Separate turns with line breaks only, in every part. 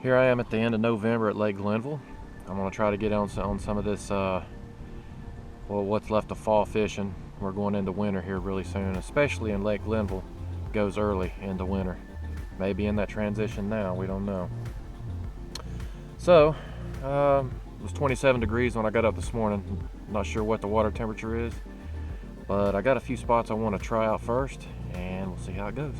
Here I am at the end of November at Lake Glenville. I'm going to try to get on some of this, well, what's left of fall fishing. We're going into winter here really soon, especially in Lake Glenville. It goes early into winter. Maybe in that transition now, we don't know. So, it was 27 degrees when I got up this morning. Not sure what the water temperature is, but I got a few spots I want to try out first, and we'll see how it goes.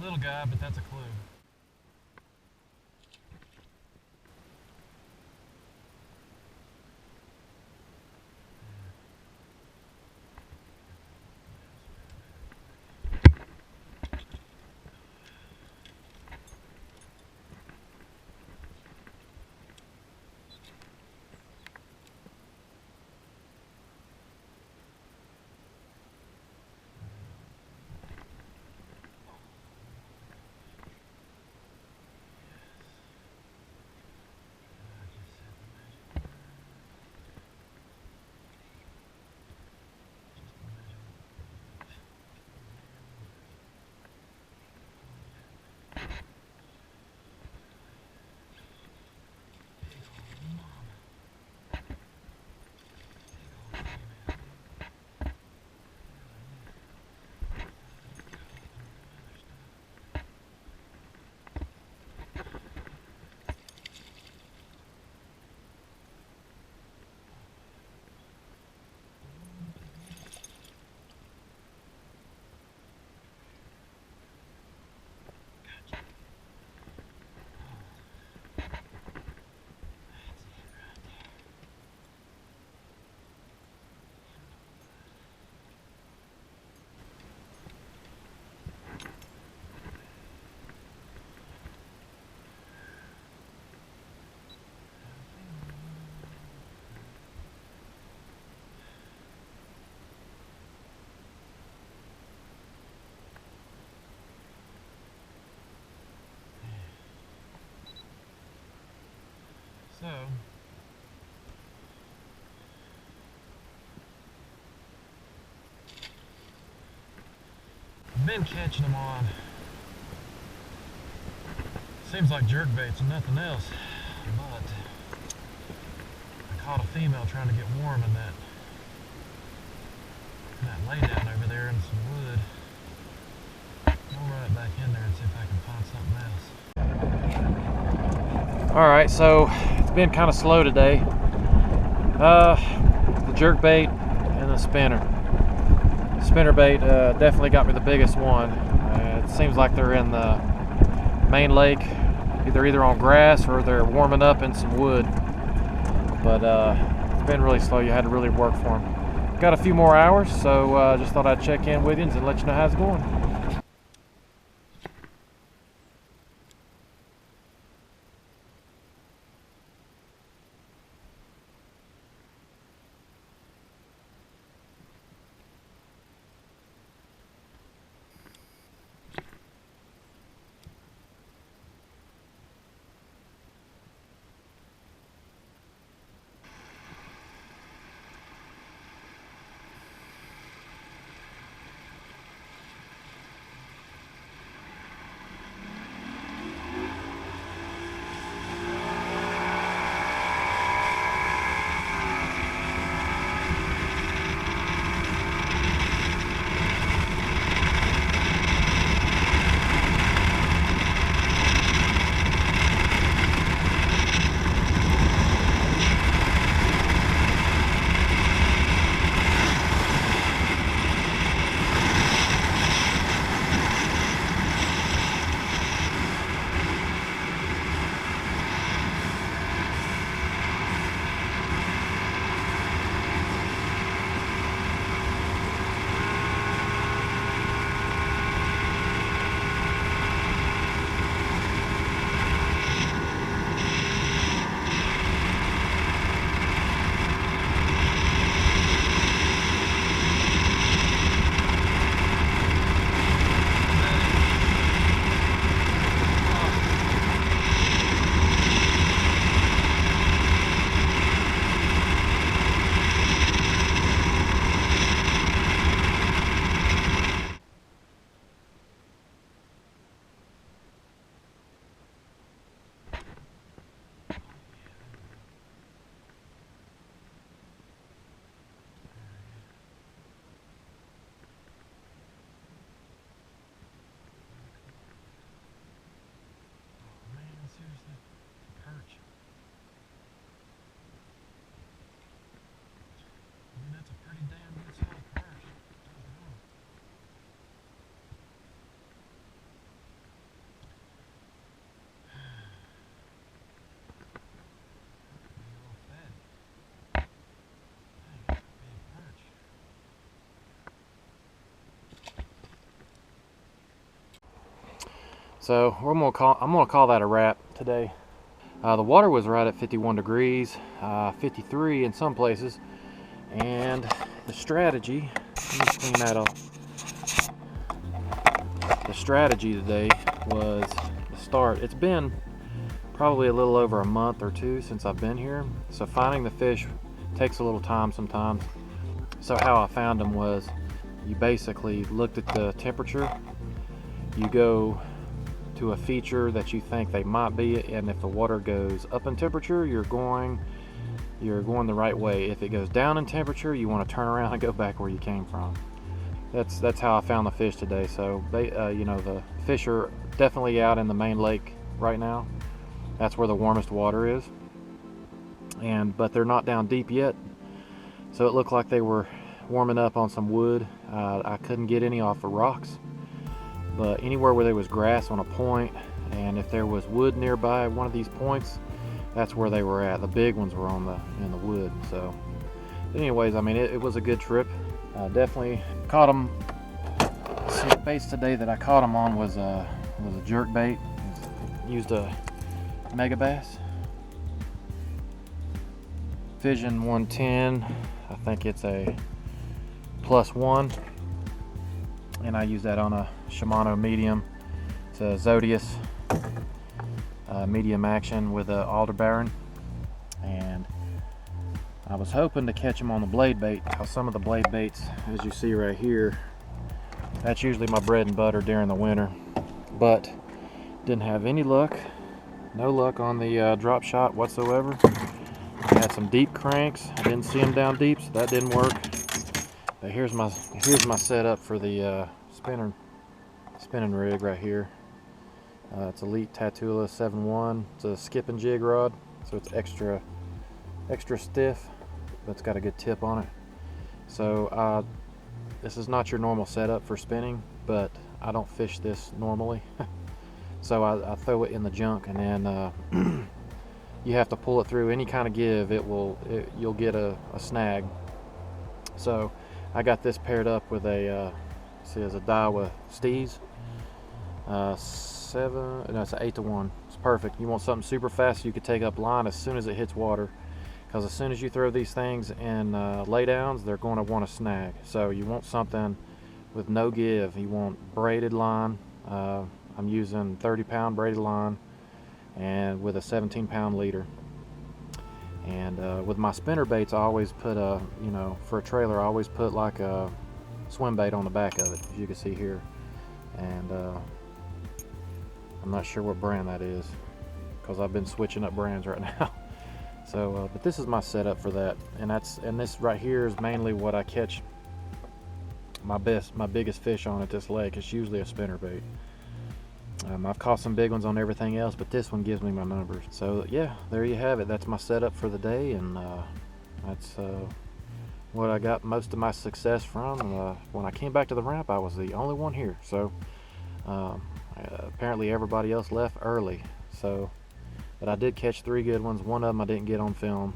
Little guy, but that's a clue. So I've been catching them on, seems like jerkbaits and nothing else, but I caught a female trying to get warm in that lay down over there in some wood. I'll run it back in there and see if I can find something else. Alright, so it's been kind of slow today. The jerkbait and the spinner. Spinnerbait definitely got me the biggest one. It seems like they're in the main lake, either on grass or they're warming up in some wood. But it's been really slow. You had to really work for them. Got a few more hours, so just thought I'd check in with you and let you know how it's going. So I'm gonna call that a wrap today. The water was right at 51 degrees, 53 in some places, and the strategy. Let me clean that up. The strategy today was to start. It's been probably a little over a month or two since I've been here, so finding the fish takes a little time sometimes. So how I found them was you basically looked at the temperature, you go to a feature that you think they might be, and if the water goes up in temperature, you're going the right way. If it goes down in temperature, you want to turn around and go back where you came from. That's how I found the fish today. So they, the fish are definitely out in the main lake right now. That's where the warmest water is, but they're not down deep yet. So it looked like they were warming up on some wood. I couldn't get any off the rocks, but anywhere where there was grass on a point, and if there was wood nearby one of these points, that's where they were at. The big ones were in the wood. So anyways, I mean, it was a good trip. Definitely caught them. Some baits today that I caught them on was a jerk bait. Used a Megabass Vision 110. I think it's a +1, and I use that on a Shimano medium. It's a Zodius medium action with a Aldebaran. and I was hoping to catch them on the blade bait. Some of the blade baits, as you see right here, that's usually my bread and butter during the winter, but didn't have any luck. No luck on the drop shot whatsoever. I had some deep cranks. I didn't see them down deep, so that didn't work. But here's my setup for the spinning rig right here. It's Elite Tatula 7.1. It's a skip and jig rod, so it's extra stiff, but it's got a good tip on it. So this is not your normal setup for spinning, but I don't fish this normally. So I throw it in the junk, and then you have to pull it through any kind of give. You'll get a snag. So I got this paired up with a see, it's a Daiwa Steez. It's an 8-to-1. It's perfect. You want something super fast, you could take up line as soon as it hits water, because as soon as you throw these things in laydowns, they're going to want to snag. So you want something with no give. You want braided line. I'm using 30-pound braided line, and with a 17-pound leader. And with my spinner baits, I always put for a trailer, I always put like a swim bait on the back of it, as you can see here. And I'm not sure what brand that is, because I've been switching up brands right now. So, but this is my setup for that, and this right here is mainly what I catch my biggest fish on at this lake. It's usually a spinner bait. I've caught some big ones on everything else, but this one gives me my numbers. So yeah, there you have it. That's my setup for the day, and that's what I got most of my success from. When I came back to the ramp, I was the only one here. So apparently everybody else left early. So, but I did catch 3 good ones. One of them I didn't get on film,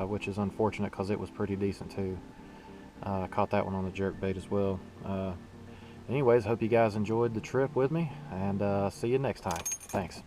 which is unfortunate because it was pretty decent too. I caught that one on the jerk bait as well. Anyways, hope you guys enjoyed the trip with me, and see you next time. Thanks.